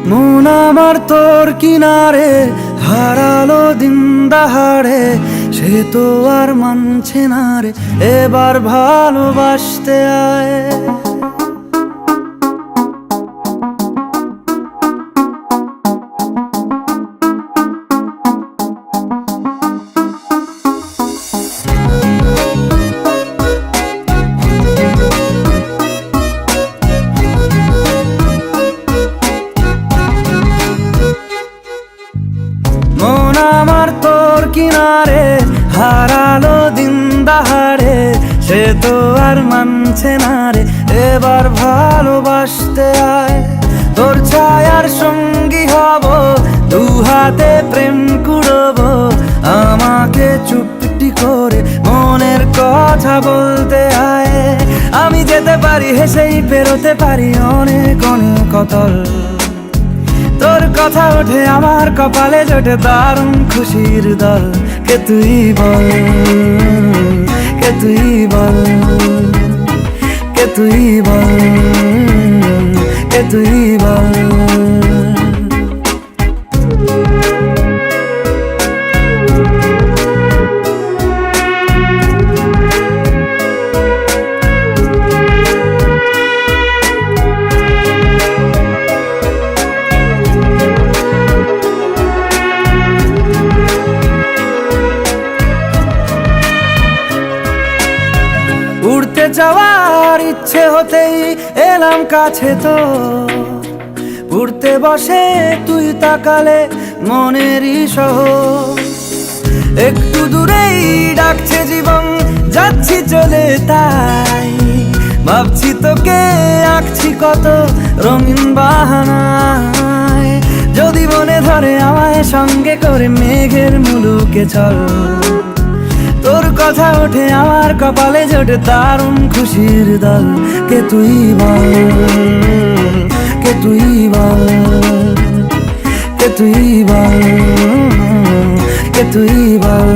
মন আমার তোর কিনারে হারালো দিন দাহাড়ে, সে তো আর মানছে না রে এবার ভালোবাসতে আয়। মন আমার তোর কিনারে হারালো দিন দাহাড়ে, সে তো আর মানছে না রে এবার ভালোবাসতে আয়। তোর ছায়ার সঙ্গী হব, দু হাতে প্রেম কুড়বো, আমাকে চুপটি করে মনের কথা বলতে আয়। আমি যেতে পারি হেসেই পেরোতে পারি অনেক অনেক অতল, তোর কথা ওঠে আমার কপালে জোটে দারুণ খুশির দল। কে তুই বল, কে তুই বল, কে তুই বল, কে তুই বল। উড়তে যাওয়ার ইচ্ছে হতেই এলাম কাছে তো, উড়তে বসে তুই তাকালে মনেরই শহর। একটু দূরেই ডাকছে জীবন, যাচ্ছি চলে তাই ভাবছি তোকে আঁকছি কত রঙিন বাহানায়। যদি মনে ধরে আমায় সঙ্গে করে মেঘের মুলুকে চল, তোর কথা ওঠে আমার কপালে জোটে দারুণ খুশির দল। কে তুই বল, কে তুই বল, কে তুই বল, কে তুই বল।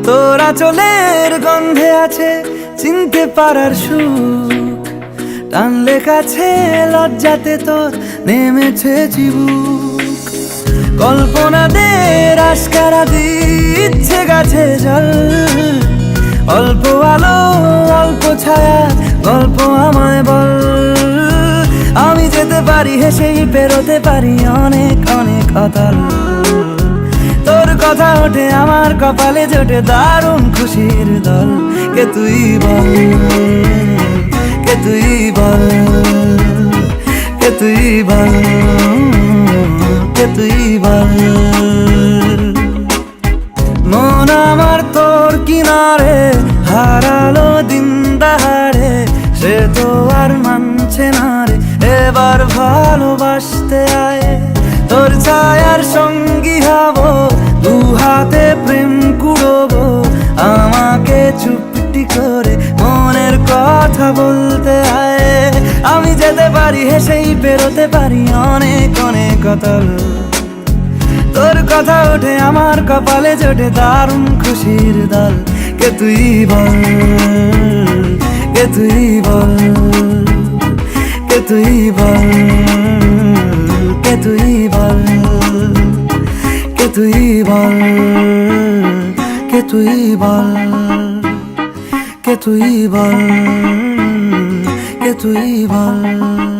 তোরা চলের গন্ধে আছে চিনতে পারার সুখ, টানলে কাছে লজ্জাতে তোর নেমেছে চিবুক। কল্পনাদের আশকারা দিচ্ছে গাছে জল, অল্প আলো অল্প ছায়া গল্প আমায় বল। আমি যেতে পারি হেসেই পেরোতে পারি অনেক অনেক অতল, তোর কথা ওঠে আমার কপালে জোটে দারুণ খুশির দল। কে তুই বল, কে তুই বল, কে তুই বল, কে তুই বল। মন আমার তোর কিনারে হারালো দিন দাহাড়ে, সে তো আর মানছে না রে এবার ভালোবাসতে আয়। তোর ছায়ার সঙ্গী হব, দু হাতে প্রেম কুড়বো, আমাকে চুপটি করে মনের কথা বলতে আয়। আমি যেতে পারি হেসেই পেরোতে পারি অনেক অনেক অতল, তোর কথা ওঠে আমার কপালে জোটে দারুণ খুশির দল। কে তুই বল, কে তুই বল, কে তুই বল, কে তুই বল, কে তুই বল, কে তুই বল, কে তুই বল, কে তুই বল।